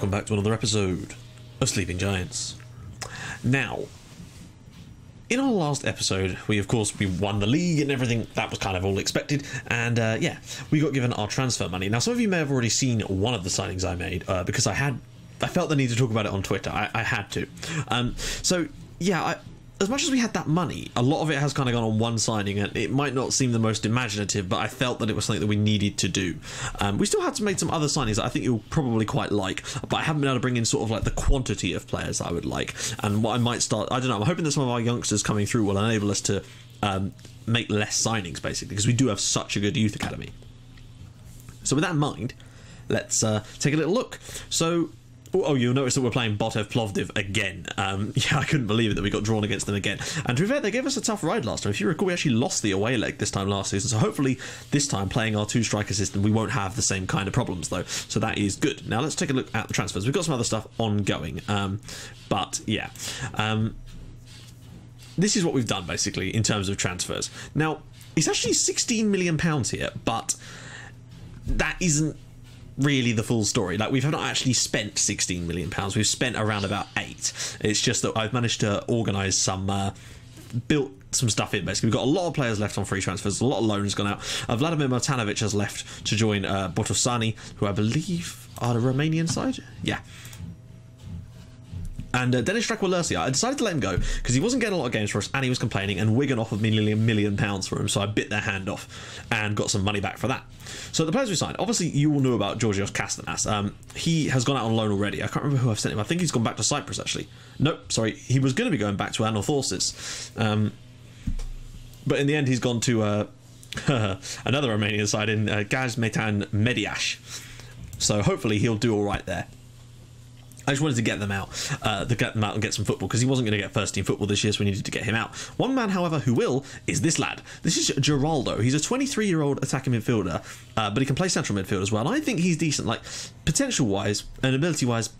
welcome back to another episode of Sleeping Giants. Now, in our last episode, we won the league and everything. That was kind of all expected, and yeah, we got given our transfer money. Now, some of you may have already seen one of the signings I made because I felt the need to talk about it on Twitter. I had to. So yeah, as much as we had that money, a lot of it has kind of gone on one signing, and it might not seem the most imaginative, but I felt that it was something that we needed to do. We still had to make some other signings that I think you'll probably quite like, but I haven't been able to bring in sort of like the quantity of players that I would like. And what I might start, I don't know, I'm hoping that some of our youngsters coming through will enable us to make less signings, basically, because we do have such a good youth academy. So with that in mind, let's take a little look. So, oh, you'll notice that we're playing Botev Plovdiv again. Yeah, I couldn't believe it that we got drawn against them again. And to be fair, they gave us a tough ride last time. If you recall, we actually lost the away leg this time last season. So hopefully this time, playing our two-striker system, we won't have the same kind of problems, though. So that is good. Now, let's take a look at the transfers. We've got some other stuff ongoing. But, yeah. This is what we've done, basically, in terms of transfers. Now, it's actually £16 million here, but that isn't really the full story. Like, we've not actually spent £16 million. We've spent around about 8. It's just that I've managed to organise some built some stuff in. Basically, we've got a lot of players left on free transfers, a lot of loans gone out. Vladimir Martanovic has left to join Botosani, who I believe are the Romanian side. Yeah. And Denis Strakwalersi, I decided to let him go because he wasn't getting a lot of games for us and he was complaining, and Wigan offered me nearly £1 million for him, so I bit their hand off and got some money back for that. So the players we signed, obviously you all knew about Georgios Kastanas. He has gone out on loan already. I can't remember who I've sent him. I think he's gone back to Cyprus, actually. Nope, sorry, he was going to be going back to Anorthosis. But in the end he's gone to another Romanian side in Gazmetan Mediash. So hopefully he'll do all right there. I just wanted to get them out, and get some football, because he wasn't going to get first team football this year, so we needed to get him out. One man, however, who will is this lad. This is Geraldo. He's a 23-year-old attacking midfielder, but he can play central midfield as well. And I think he's decent, like potential-wise and ability-wise,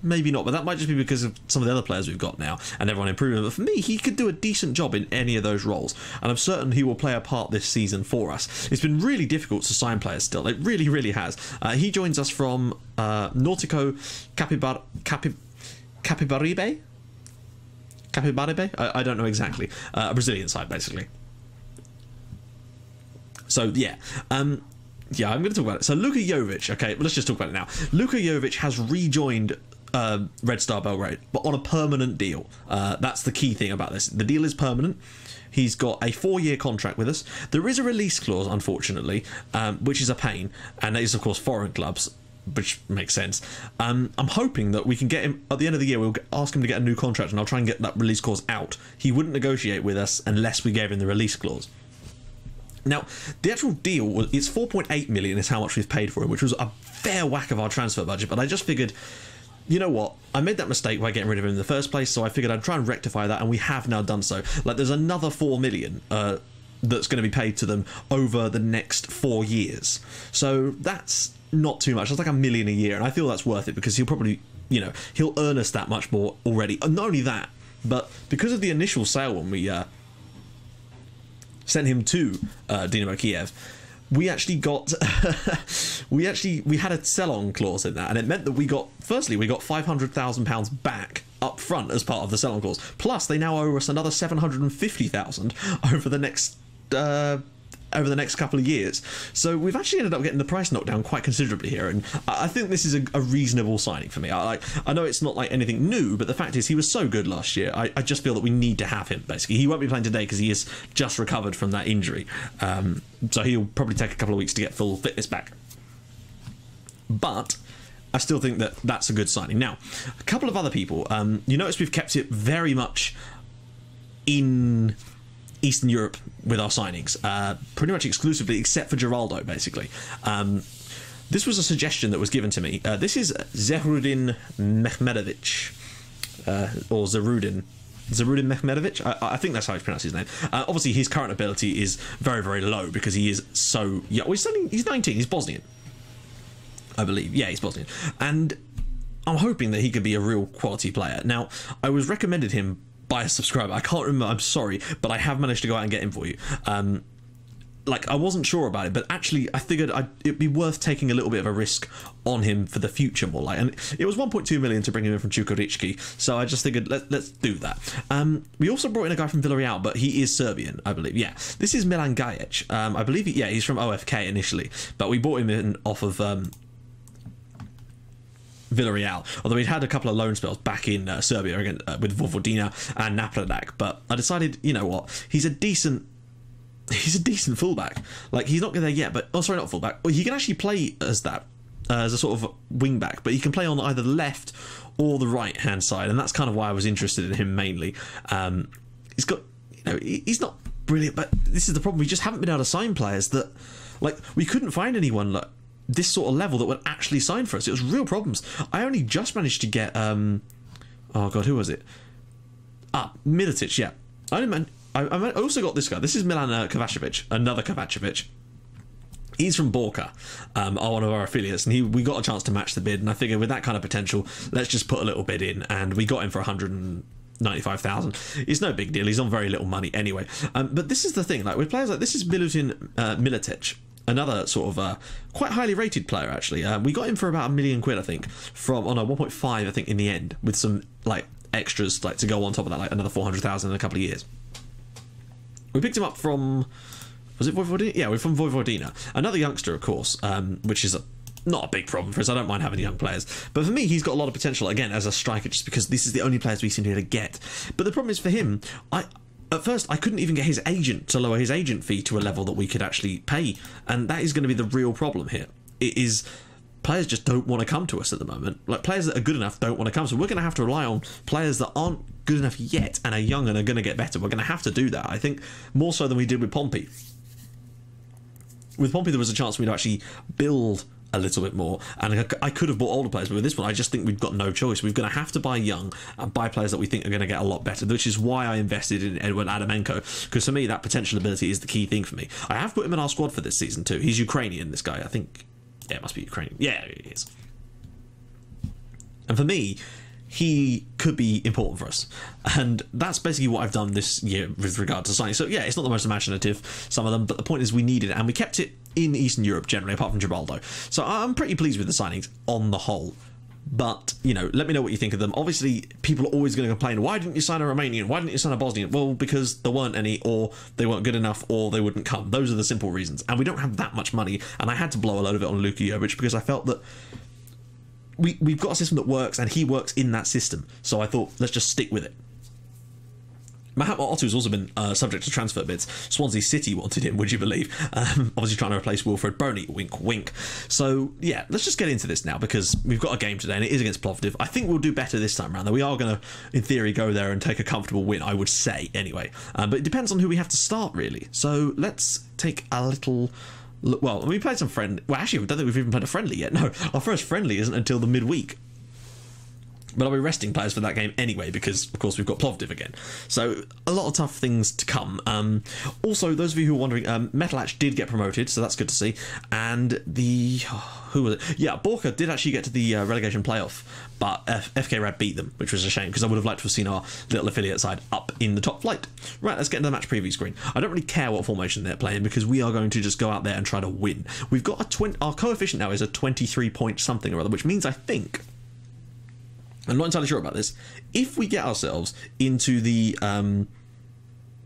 maybe not, but that might just be because of some of the other players we've got now and everyone improving. But for me, he could do a decent job in any of those roles, and I'm certain he will play a part this season for us. It's been really difficult to sign players still. It really, really has. He joins us from Nautico Capibaribe? I don't know exactly. A Brazilian side, basically. So, yeah. Yeah, I'm going to talk about it. So, Luka Jovic. Okay, well, let's just talk about it now. Luka Jovic has rejoined Red Star Belgrade, but on a permanent deal. That's the key thing about this. The deal is permanent. He's got a 4-year contract with us. There is a release clause, unfortunately, which is a pain. And that is, of course, foreign clubs, which makes sense. I'm hoping that we can get him at the end of the year. We'll ask him to get a new contract, and I'll try and get that release clause out. He wouldn't negotiate with us unless we gave him the release clause. Now, the actual deal, it's 4.8 million is how much we've paid for him, which was a fair whack of our transfer budget. But I just figured, you know what? I made that mistake by getting rid of him in the first place, so I figured I'd try and rectify that, and we have now done so. Like, there's another 4 million that's going to be paid to them over the next 4 years. So that's not too much. That's like $1 million a year, and I feel that's worth it because he'll probably, you know, he'll earn us that much more already. And not only that, but because of the initial sale when we sent him to Dynamo Kiev, we actually got we had a sell-on clause in that, and it meant that we got £500,000 back up front as part of the sell-on clause. Plus, they now owe us another $750,000 over the next couple of years. So we've actually ended up getting the price knocked down quite considerably here, and I think this is a reasonable signing for me. I know it's not like anything new, but the fact is he was so good last year. I just feel that we need to have him, basically. He won't be playing today because he is just recovered from that injury, so he'll probably take a couple of weeks to get full fitness back. But I still think that that's a good signing. Now, a couple of other people. You notice we've kept it very much in Eastern Europe with our signings, pretty much exclusively, except for Geraldo, basically. This was a suggestion that was given to me. This is Zerudin Mehmedovic, or Zerudin Mehmedovic. I think that's how you pronounce his name. Obviously, his current ability is very, very low because he is so young. Well, he's 19. He's Bosnian, I believe. Yeah, he's Bosnian, and I'm hoping that he could be a real quality player. Now, I was recommended him by a subscriber. I can't remember, I'm sorry, but I have managed to go out and get him for you. like, I wasn't sure about it, but actually I figured it'd be worth taking a little bit of a risk on him for the future, more like. And it was 1.2 million to bring him in from Čukarički, so I just figured let's do that. We also brought in a guy from Villarreal, but he is Serbian, I believe. Yeah, this is Milan Gajic. I believe he's from OFK initially, but we brought him in off of Villarreal, although he'd had a couple of loan spells back in Serbia again, with Vojvodina and Napredak. But I decided, you know what, he's a decent fullback. Like, he's not there yet, but sorry, not fullback. Well, he can actually play as that, as a sort of wing back, but he can play on either the left or the right hand side, and that's kind of why I was interested in him mainly. He's got, he's not brilliant, but this is the problem. We just haven't been able to sign players that, like, we couldn't find anyone like this sort of level that would actually sign for us. It was real problems. I only just managed to get oh god, who was it? Milicic. Yeah, I also got this guy. This is Milan Kovacevic, another Kovacevic. He's from Borca, one of our affiliates, and we got a chance to match the bid, and I figured with that kind of potential, let's just put a little bid in, and we got him for 195,000. It's no big deal. He's on very little money anyway. But this is the thing, like, with players like this is Milutin Milicic, another sort of quite highly rated player actually. We got him for about £1 million, I think, from 1.5 I think in the end, with some like extras like to go on top of that, like another 400,000 in a couple of years. We picked him up from, was it Vojvodina? Yeah, we're from Vojvodina. Another youngster, of course, which is not a big problem for us. I don't mind having young players. But for me, he's got a lot of potential, again, as a striker, just because this is the only players we seem to be able to get. But the problem is for him, at first, I couldn't even get his agent to lower his agent fee to a level that we could actually pay. And that is going to be the real problem here. It is, players just don't want to come to us at the moment. Like, players that are good enough don't want to come. So we're going to have to rely on players that aren't good enough yet and are young and are going to get better. We're going to have to do that, I think, more so than we did with Pompey. With Pompey, there was a chance we'd actually build a little bit more, and I could have bought older players, but with this one I just think we've got no choice. We're going to have to buy young and buy players that we think are going to get a lot better, which is why I invested in Edward Adamenko, because for me that potential ability is the key thing for me. I have put him in our squad for this season too. He's Ukrainian, this guy, I think. Yeah, it must be Ukrainian. Yeah, it is. And for me, he could be important for us, and that's basically what I've done this year with regard to signing. So yeah, it's not the most imaginative, some of them, but the point is we needed it, and we kept it in Eastern Europe generally, apart from Gibraltar. So I'm pretty pleased with the signings on the whole. But, let me know what you think of them. Obviously, people are always going to complain, why didn't you sign a Romanian? Why didn't you sign a Bosnian? Well, because there weren't any, or they weren't good enough, or they wouldn't come. Those are the simple reasons. And we don't have that much money, and I had to blow a load of it on Luka Jovic because I felt that we've got a system that works, and he works in that system. So I thought, let's just stick with it. Mahatma Otto has also been subject to transfer bids. Swansea City wanted him, would you believe? Obviously trying to replace Wilfred Boney, wink wink. So yeah, let's just get into this now, because we've got a game today and it is against Plovdiv. I think we'll do better this time around, though. We are going to, in theory, go there and take a comfortable win, I would say, anyway. But it depends on who we have to start, really. So let's take a little look. Well, we played some friendly. Well, actually, I don't think we've even played a friendly yet. No, our first friendly isn't until the midweek. But I'll be resting players for that game anyway, because, of course, we've got Plovdiv again. So, a lot of tough things to come. Also, those of you who are wondering, MacLeod did get promoted, so that's good to see. And who was it? Yeah, Borca did actually get to the relegation playoff, but FK Rad beat them, which was a shame, because I would have liked to have seen our little affiliate side up in the top flight. Right, let's get into the match preview screen. I don't really care what formation they're playing, because we are going to just go out there and try to win. We've got our coefficient now is a 23 point something or other, which means I think, I'm not entirely sure about this, if we get ourselves into the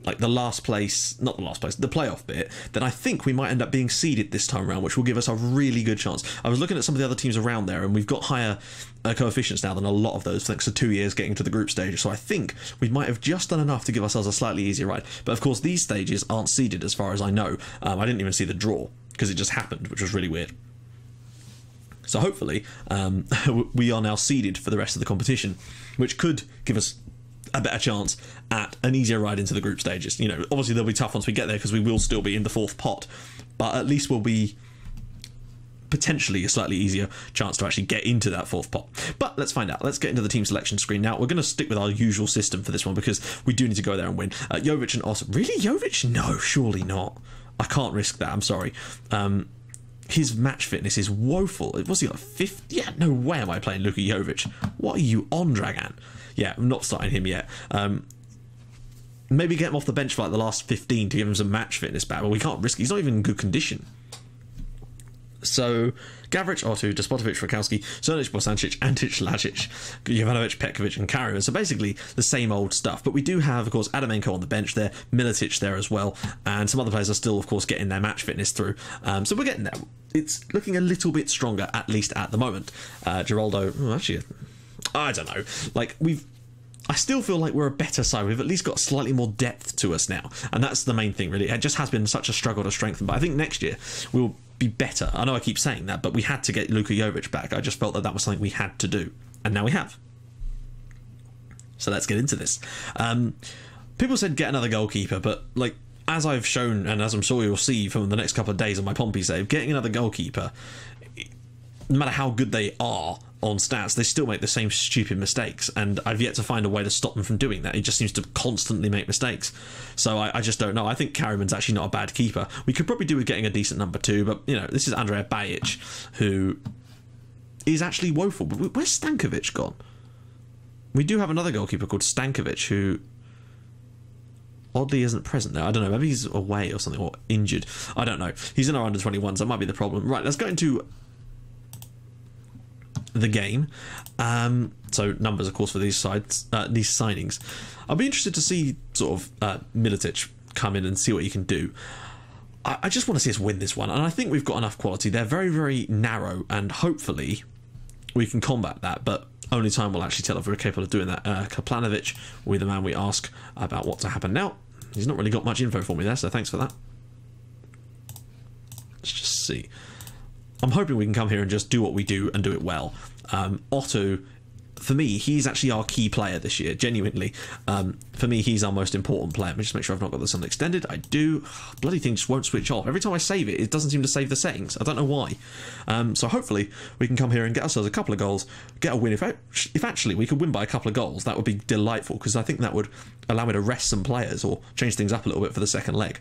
like the last place, not the last place, the playoff bit, then I think we might end up being seeded this time around, which will give us a really good chance. I was looking at some of the other teams around there, and we've got higher coefficients now than a lot of those, thanks to 2 years getting to the group stage. So I think we might have just done enough to give ourselves a slightly easier ride. But of course, these stages aren't seeded as far as I know. I didn't even see the draw, because it just happened, which was really weird. So hopefully we are now seeded for the rest of the competition, which could give us a better chance at an easier ride into the group stages. Obviously they'll be tough once we get there, because we will still be in the fourth pot, but at least we'll be potentially a slightly easier chance to actually get into that fourth pot. But let's find out. Let's get into the team selection screen now. We're going to stick with our usual system for this one, because we do need to go there and win. Jovic and Os. Really, Jovic? No, surely not. I can't risk that. I'm sorry. His match fitness is woeful. Was he like 50? Yeah, no way am I playing Luka Jovic. What are you on, Dragan? Yeah, I'm not starting him yet. maybe get him off the bench for like the last 15 to give him some match fitness back. But we can't risk it. He's not even in good condition. So, Gavric, Otto, Despotovic, Rakowski, Cernic, Bosancic, Antic, Lacic, Jovanovic, Petkovic, and Kariman. So basically the same old stuff. But we do have, of course, Adamenko on the bench there, Militic there as well, and some other players are still, of course, getting their match fitness through. So we're getting there. It's looking a little bit stronger, at least at the moment. Geraldo, actually, I don't know. Like, I still feel like we're a better side. We've at least got slightly more depth to us now. And that's the main thing, really. It just has been such a struggle to strengthen. But I think next year we'll be better. I know I keep saying that, but we had to get Luka Jovic back. I just felt that was something we had to do. And now we have. So let's get into this. People said get another goalkeeper, but like, as I've shown, and as I'm sure you'll see from the next couple of days on my Pompey save, getting another goalkeeper, no matter how good they are on stats, they still make the same stupid mistakes, and I've yet to find a way to stop them from doing that. He just seems to constantly make mistakes. So I just don't know. I think Kariman's actually not a bad keeper. We could probably do with getting a decent number 2, but, you know, this is Andrea Bajic, who is actually woeful. But where's Stankovic gone? We do have another goalkeeper called Stankovic, who oddly isn't present there. I don't know, maybe he's away or something, or injured. I don't know. He's in our under-21s. That might be the problem. Right, let's go into the game. So numbers, of course, for these signings. I'll be interested to see sort of Militic come in and see what he can do. I just want to see us win this one, and I think we've got enough quality. They're very, very narrow, and hopefully we can combat that, but only time will actually tell if we're capable of doing that. Kaplanovic will be the man we ask about what to happen now. He's not really got much info for me there, so thanks for that. Let's just see. I'm hoping we can come here and just do what we do and do it well. Otto, for me, he's actually our key player this year, genuinely. For me, he's our most important player. Let me just make sure I've not got this unextended. I do. Bloody thing just won't switch off. Every time I save it, it doesn't seem to save the settings. I don't know why. So hopefully we can come here and get ourselves a couple of goals, get a win. If actually we could win by a couple of goals, that would be delightful, because I think that would allow me to rest some players or change things up a little bit for the second leg.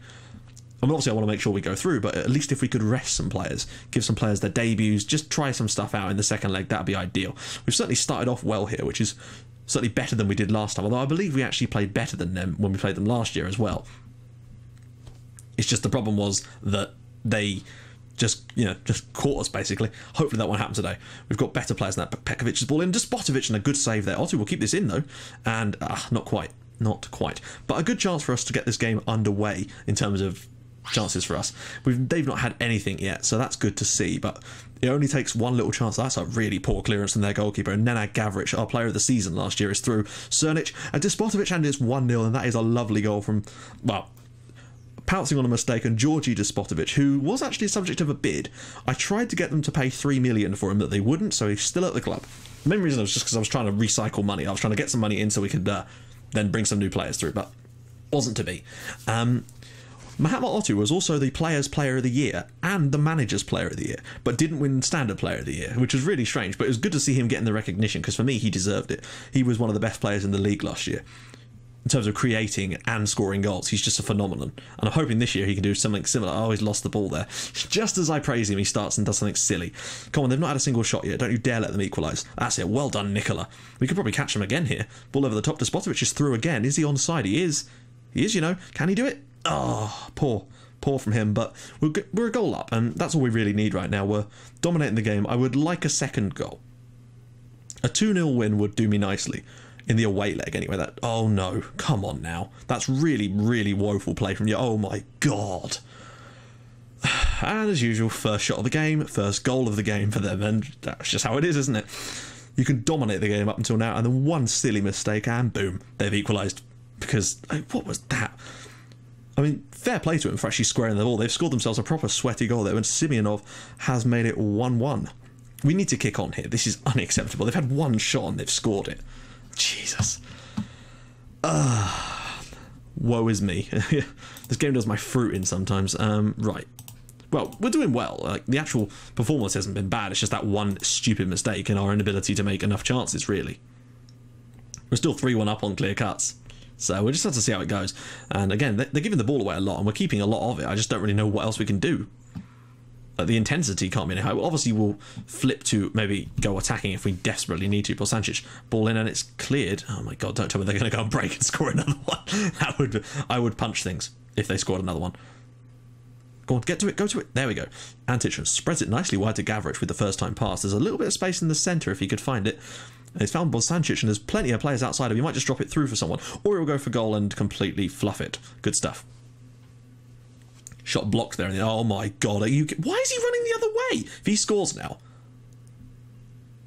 I mean, obviously I want to make sure we go through, but at least if we could rest some players, give some players their debuts, just try some stuff out in the second leg, that'd be ideal. We've certainly started off well here, which is certainly better than we did last time, although I believe we actually played better than them when we played them last year as well. It's just the problem was that they just caught us, basically. Hopefully that won't happen today. We've got better players than that. Petkovic's ball in, Despotovic, and a good save there. Otto will keep this in, though, and not quite. But a good chance for us to get this game underway in terms of chances for us. They've not had anything yet, so that's good to see, but it only takes one little chance. That's a really poor clearance from their goalkeeper, and Nenad Gavric, our player of the season last year, is through. Cernic and Despotovic, and it's 1-0, and that is a lovely goal from, well, pouncing on a mistake, and Georgi Despotovic, who was actually subject of a bid. I tried to get them to pay $3 million for him, but they wouldn't, so he's still at the club. The main reason was just because I was trying to recycle money. I was trying to get some money in so we could then bring some new players through, but wasn't to be. Mahatma Otto was also the Players' Player of the Year and the Manager's Player of the Year, but didn't win Standard Player of the Year, which was really strange, but it was good to see him getting the recognition, because for me, he deserved it. He was one of the best players in the league last year. In terms of creating and scoring goals, he's just a phenomenon. And I'm hoping this year he can do something similar. Oh, he's lost the ball there. Just as I praise him, he starts and does something silly. Come on, they've not had a single shot yet. Don't you dare let them equalise. That's it. Well done, Nicola. We could probably catch him again here. Ball over the top. Despotovic is through again. Is he onside? He is. He is, you know. Can he do it? Oh, poor from him, but we're a goal up, and that's all we really need right now. We're dominating the game. I would like a second goal. A 2-0 win would do me nicely. In the away leg, anyway. Oh no, come on now. That's really, really woeful play from you. Oh my god. And as usual, first shot of the game, first goal of the game for them, and that's just how it is, isn't it? You can dominate the game up until now, and then one silly mistake, and boom, they've equalised. Because, what was that? I mean, fair play to him for actually squaring the ball. They've scored themselves a proper sweaty goal there, and Simeonov has made it 1-1. We need to kick on here. This is unacceptable. They've had one shot and they've scored it. Jesus. Woe is me. This game does my fruit in sometimes. Right. Well, we're doing well. Like, the actual performance hasn't been bad. It's just that one stupid mistake and our inability to make enough chances, really. We're still 3-1 up on clear cuts. So we'll just have to see how it goes. And again, they're giving the ball away a lot, and we're keeping a lot of it. I just don't really know what else we can do. the intensity can't be any higher. Obviously, we'll flip to maybe go attacking if we desperately need to. Bosancic, ball in and it's cleared. Oh my god, don't tell me they're going to go and break and score another one. I would punch things if they scored another one. Go on, get to it, go to it. There we go. Antic spreads it nicely wide to Gavrich with the first time pass. There's a little bit of space in the centre if he could find it. He's found Bosancic and there's plenty of players outside of him. He might just drop it through for someone, or he'll go for goal and completely fluff it. Good stuff. Shot blocked there. Oh my god, are you... Why is he running the other way? If he scores now...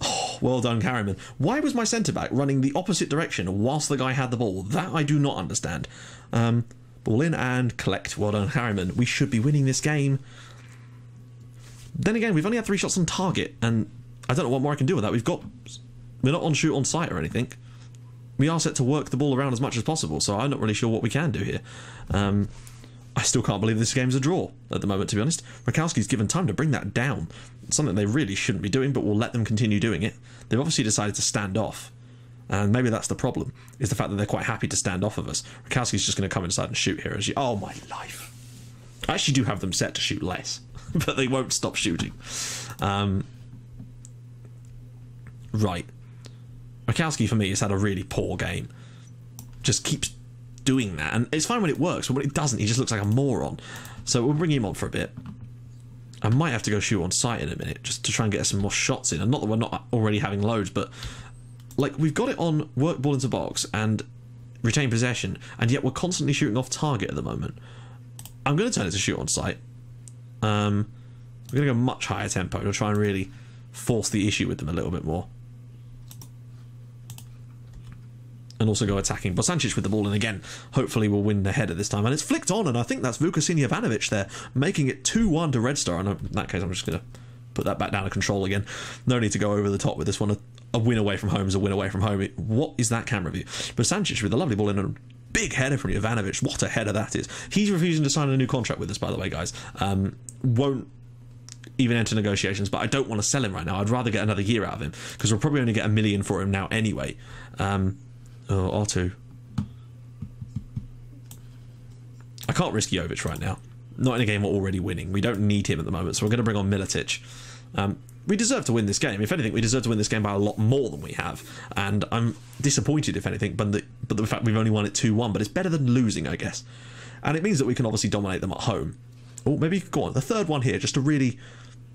Oh, well done, Carriman. Why was my centre-back running the opposite direction whilst the guy had the ball? That I do not understand. Ball in and collect. Well done, Harriman. We should be winning this game. Then again, we've only had 3 shots on target, and I don't know what more I can do with that. We're not on shoot on sight or anything. We are set to work the ball around as much as possible, so I'm not really sure what we can do here. I still can't believe this game's a draw at the moment, to be honest. Rakowski's given time to bring that down. Something they really shouldn't be doing, but we'll let them continue doing it. They've obviously decided to stand off. And maybe that's the problem, is the fact that they're quite happy to stand off of us. Rakowski's just going to come inside and shoot here. Oh, my life. I actually do have them set to shoot less, but they won't stop shooting. Right. Rakowski, for me, has had a really poor game. Just keeps doing that. And it's fine when it works, but when it doesn't, he just looks like a moron. So we'll bring him on for a bit. I might have to go shoot on sight in a minute, just to try and get some more shots in. And not that we're not already having loads, but... Like, we've got it on work ball into box and retain possession, and yet we're constantly shooting off target at the moment. I'm going to turn it to shoot on sight. We're going to go much higher tempo to try and really force the issue with them a little bit more. And also go attacking. Bosancic with the ball, and again, hopefully we'll win the header this time. And it's flicked on, and I think that's Vukasin Jovanovic there, making it 2-1 to Red Star. And in that case, I'm just going to put that back down to control again. No need to go over the top with this one. A win away from home is a win away from home. What is that camera view? Bosancic with a lovely ball in a big header from Jovanovic. What a header that is. He's refusing to sign a new contract with us, by the way, guys. Won't even enter negotiations, but I don't want to sell him right now. I'd rather get another year out of him, because we'll probably only get $1 million for him now anyway. R2. I can't risk Jovic right now. Not in a game we're already winning. We don't need him at the moment, so we're going to bring on Miletic. We deserve to win this game. If anything, we deserve to win this game by a lot more than we have. And I'm disappointed, if anything, but the fact we've only won it 2-1. But it's better than losing, I guess. And it means that we can obviously dominate them at home. Or maybe, go on, the third one here, just to really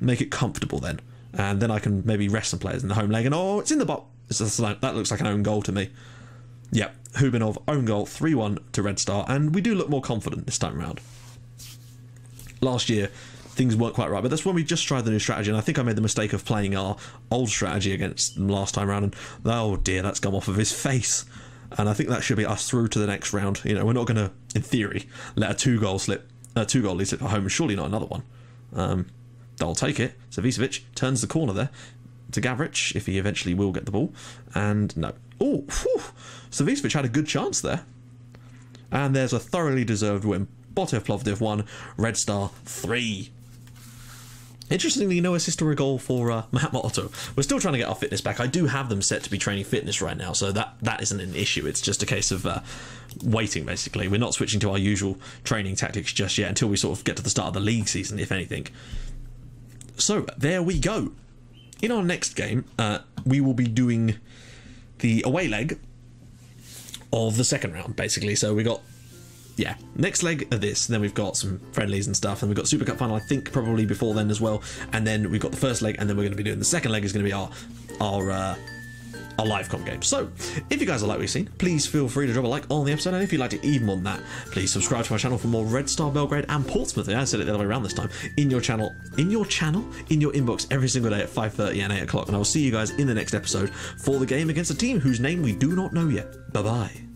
make it comfortable then. And then I can maybe rest some players in the home leg. And, oh, it's in the box. That looks like an own goal to me. Yep, Hubinov, own goal, 3-1 to Red Star. And we do look more confident this time around. Last year, things weren't quite right, but that's when we just tried the new strategy, and I think I made the mistake of playing our old strategy against them last time around, and oh dear, that's come off of his face. And I think that should be us through to the next round. You know, we're not going to, in theory, let a two-goal lead slip at home, and surely not another one. I'll take it. Savicevic turns the corner there to Gavrich, if he eventually will get the ball, and no. Oh, Savicevic had a good chance there. And there's a thoroughly deserved win. Botev Plovdiv 1, Red Star 3. Interestingly, no assist or a goal for Matt Otto. We're still trying to get our fitness back. I do have them set to be training fitness right now, so that isn't an issue. It's just a case of waiting, basically. We're not switching to our usual training tactics just yet until we sort of get to the start of the league season, if anything. So, there we go. In our next game, we will be doing the away leg of the second round, basically. So we got, yeah, next leg of this, then we've got some friendlies and stuff, and we've got Super Cup final, I think, probably before then as well, and then we've got the first leg, and then we're going to be doing the second leg is going to be our live comp game. So, if you guys like what you've seen, please feel free to drop a like on the episode, and if you'd like it even more than that, please subscribe to my channel for more Red Star Belgrade and Portsmouth. I said it the other way around this time. In your inbox every single day at 5:30 and 8 o'clock, and I will see you guys in the next episode for the game against a team whose name we do not know yet. Bye-bye.